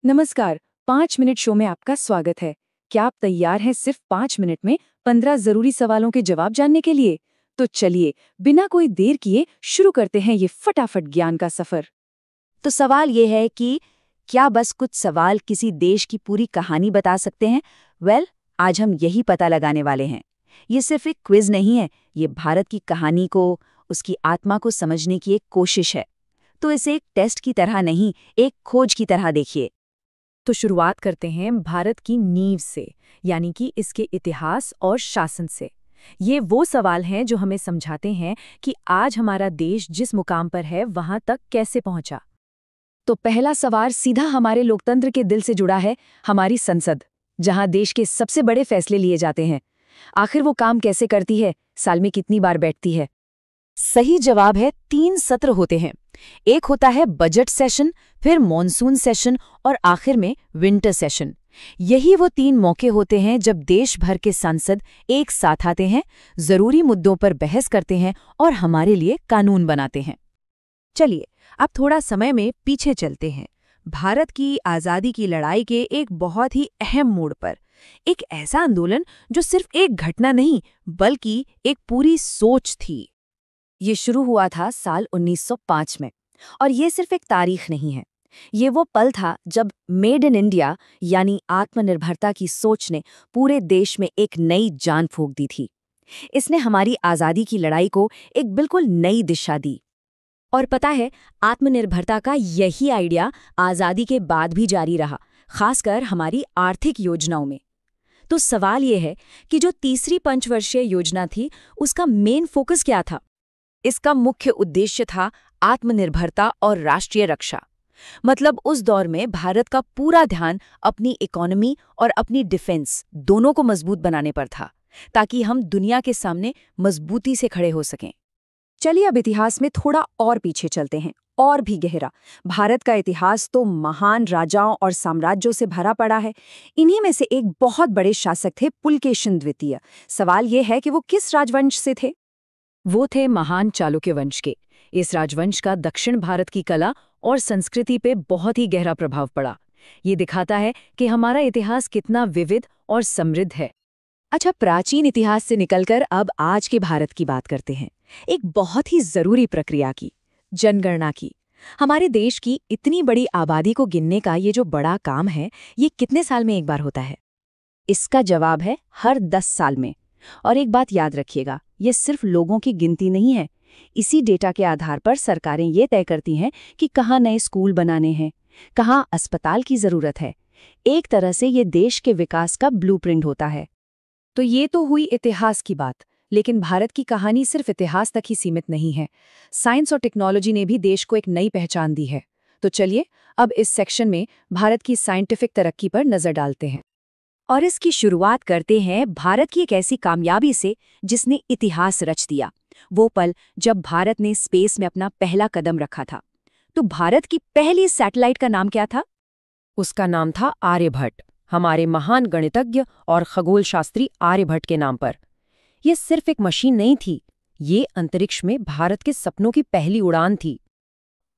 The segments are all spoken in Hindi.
नमस्कार। 5 मिनट शो में आपका स्वागत है। क्या आप तैयार हैं सिर्फ 5 मिनट में 15 जरूरी सवालों के जवाब जानने के लिए? तो चलिए, बिना कोई देर किए शुरू करते हैं ये फटाफट ज्ञान का सफर। तो सवाल ये है कि क्या बस कुछ सवाल किसी देश की पूरी कहानी बता सकते हैं? आज हम यही पता लगाने वाले हैं। ये सिर्फ एक क्विज नहीं है, ये भारत की कहानी को, उसकी आत्मा को समझने की एक कोशिश है। तो इसे एक टेस्ट की तरह नहीं, एक खोज की तरह देखिए। तो शुरुआत करते हैं भारत की नींव से, यानी कि इसके इतिहास और शासन से। ये वो सवाल हैं जो हमें समझाते हैं कि आज हमारा देश जिस मुकाम पर है वहां तक कैसे पहुंचा। तो पहला सवाल सीधा हमारे लोकतंत्र के दिल से जुड़ा है, हमारी संसद, जहां देश के सबसे बड़े फैसले लिए जाते हैं। आखिर वो काम कैसे करती है, साल में कितनी बार बैठती है? सही जवाब है 3 सत्र होते हैं। एक होता है बजट सेशन, फिर मॉनसून सेशन और आखिर में विंटर सेशन। यही वो 3 मौके होते हैं जब देश भर के सांसद एक साथ आते हैं, जरूरी मुद्दों पर बहस करते हैं और हमारे लिए कानून बनाते हैं। चलिए, अब थोड़ा समय में पीछे चलते हैं, भारत की आज़ादी की लड़ाई के एक बहुत ही अहम मोड़ पर। एक ऐसा आंदोलन जो सिर्फ एक घटना नहीं, बल्कि एक पूरी सोच थी। ये शुरू हुआ था साल 1905 में, और ये सिर्फ एक तारीख नहीं है। ये वो पल था जब मेड इन इंडिया यानी आत्मनिर्भरता की सोच ने पूरे देश में एक नई जान फूंक दी थी। इसने हमारी आज़ादी की लड़ाई को एक बिल्कुल नई दिशा दी। और पता है, आत्मनिर्भरता का यही आइडिया आज़ादी के बाद भी जारी रहा, खासकर हमारी आर्थिक योजनाओं में। तो सवाल ये है कि जो तीसरी पंचवर्षीय योजना थी, उसका मेन फोकस क्या था? इसका मुख्य उद्देश्य था आत्मनिर्भरता और राष्ट्रीय रक्षा। मतलब उस दौर में भारत का पूरा ध्यान अपनी इकोनॉमी और अपनी डिफेंस दोनों को मजबूत बनाने पर था, ताकि हम दुनिया के सामने मजबूती से खड़े हो सकें। चलिए अब इतिहास में थोड़ा और पीछे चलते हैं, और भी गहरा। भारत का इतिहास तो महान राजाओं और साम्राज्यों से भरा पड़ा है। इन्हीं में से एक बहुत बड़े शासक थे पुलकेशिन द्वितीय। सवाल ये है कि वो किस राजवंश से थे? वो थे महान चालुक्य वंश के। इस राजवंश का दक्षिण भारत की कला और संस्कृति पे बहुत ही गहरा प्रभाव पड़ा। ये दिखाता है कि हमारा इतिहास कितना विविध और समृद्ध है। अच्छा, प्राचीन इतिहास से निकलकर अब आज के भारत की बात करते हैं। एक बहुत ही जरूरी प्रक्रिया की, जनगणना की। हमारे देश की इतनी बड़ी आबादी को गिनने का ये जो बड़ा काम है, ये कितने साल में एक बार होता है? इसका जवाब है हर 10 साल में। और एक बात याद रखिएगा, ये सिर्फ लोगों की गिनती नहीं है। इसी डेटा के आधार पर सरकारें ये तय करती हैं कि कहाँ नए स्कूल बनाने हैं, कहाँ अस्पताल की जरूरत है। एक तरह से ये देश के विकास का ब्लूप्रिंट होता है। तो ये तो हुई इतिहास की बात, लेकिन भारत की कहानी सिर्फ इतिहास तक ही सीमित नहीं है। साइंस और टेक्नोलॉजी ने भी देश को एक नई पहचान दी है। तो चलिए, अब इस सेक्शन में भारत की साइंटिफिक तरक्की पर नजर डालते हैं। और इसकी शुरुआत करते हैं भारत की एक ऐसी कामयाबी से जिसने इतिहास रच दिया। वो पल जब भारत ने स्पेस में अपना पहला कदम रखा था। तो भारत की पहली सैटेलाइट का नाम क्या था? उसका नाम था आर्यभट्ट, हमारे महान गणितज्ञ और खगोल शास्त्री आर्यभट्ट के नाम पर। यह सिर्फ एक मशीन नहीं थी, ये अंतरिक्ष में भारत के सपनों की पहली उड़ान थी।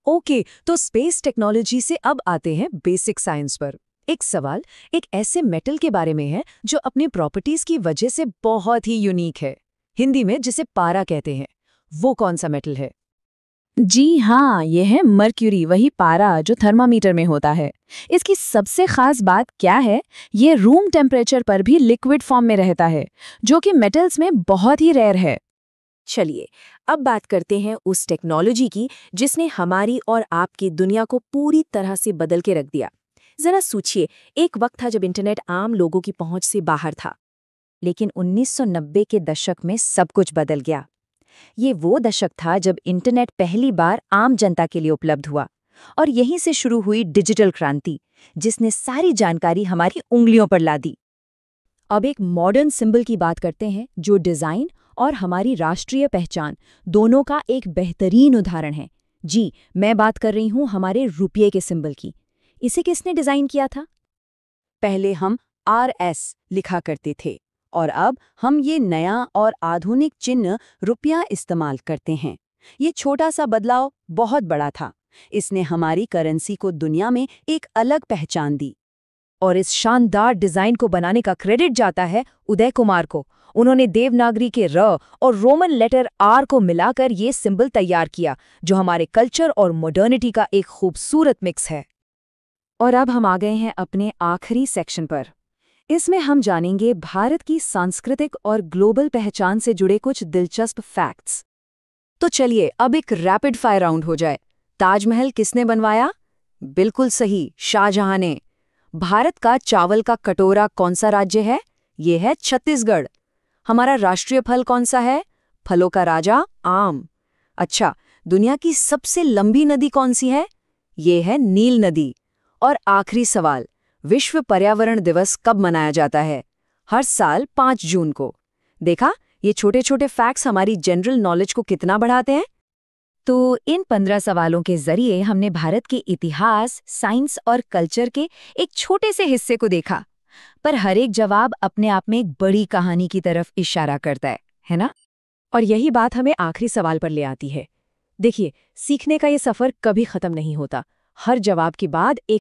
ओके, तो स्पेस टेक्नोलॉजी से अब आते हैं बेसिक साइंस पर। एक सवाल एक ऐसे मेटल के बारे में है जो अपनी प्रॉपर्टीज की वजह से बहुत ही यूनिक है, हिंदी में जिसे पारा कहते हैं। वो कौन सा मेटल है? जी हाँ, ये है मर्क्यूरी, वही पारा जो थर्मामीटर में होता है। इसकी सबसे खास बात क्या है? ये रूम टेम्परेचर पर भी लिक्विड फॉर्म में रहता है, जो कि मेटल्स में बहुत ही रेयर है। चलिए, अब बात करते हैं उस टेक्नोलॉजी की जिसने हमारी और आपकी दुनिया को पूरी तरह से बदल के रख दिया। जरा सोचिए, एक वक्त था जब इंटरनेट आम लोगों की पहुंच से बाहर था। लेकिन 1990 के दशक में सब कुछ बदल गया। ये वो दशक था जब इंटरनेट पहली बार आम जनता के लिए उपलब्ध हुआ, और यहीं से शुरू हुई डिजिटल क्रांति, जिसने सारी जानकारी हमारी उंगलियों पर ला दी। अब एक मॉडर्न सिंबल की बात करते हैं जो डिजाइन और हमारी राष्ट्रीय पहचान दोनों का एक बेहतरीन उदाहरण है। जी, मैं बात कर रही हूँ हमारे रुपये के सिंबल की। इसे किसने डिजाइन किया था? पहले हम RS लिखा करते थे, और अब हम ये नया और आधुनिक चिन्ह रुपया इस्तेमाल करते हैं। ये छोटा सा बदलाव बहुत बड़ा था, इसने हमारी करेंसी को दुनिया में एक अलग पहचान दी। और इस शानदार डिजाइन को बनाने का क्रेडिट जाता है उदय कुमार को। उन्होंने देवनागरी के र और रोमन लेटर आर को मिलाकर ये सिंबल तैयार किया, जो हमारे कल्चर और मॉडर्निटी का एक खूबसूरत मिक्स है। और अब हम आ गए हैं अपने आखिरी सेक्शन पर। इसमें हम जानेंगे भारत की सांस्कृतिक और ग्लोबल पहचान से जुड़े कुछ दिलचस्प फैक्ट्स। तो चलिए अब एक रैपिड फायर राउंड हो जाए। ताजमहल किसने बनवाया? बिल्कुल सही, शाहजहां ने। भारत का चावल का कटोरा कौन सा राज्य है? ये है छत्तीसगढ़। हमारा राष्ट्रीय फल कौन सा है? फलों का राजा आम। अच्छा, दुनिया की सबसे लंबी नदी कौन सी है? ये है नील नदी। और आखिरी सवाल, विश्व पर्यावरण दिवस कब मनाया जाता है? हर साल 5 जून को। देखा, ये छोटे छोटे फैक्ट्स हमारी जनरल नॉलेज को कितना बढ़ाते हैं। तो इन 15 सवालों के जरिए हमने भारत के इतिहास, साइंस और कल्चर के एक छोटे से हिस्से को देखा, पर हर एक जवाब अपने आप में एक बड़ी कहानी की तरफ इशारा करता है ना? और यही बात हमें आखिरी सवाल पर ले आती है। देखिए, सीखने का ये सफर कभी खत्म नहीं होता। हर जवाब के बाद एक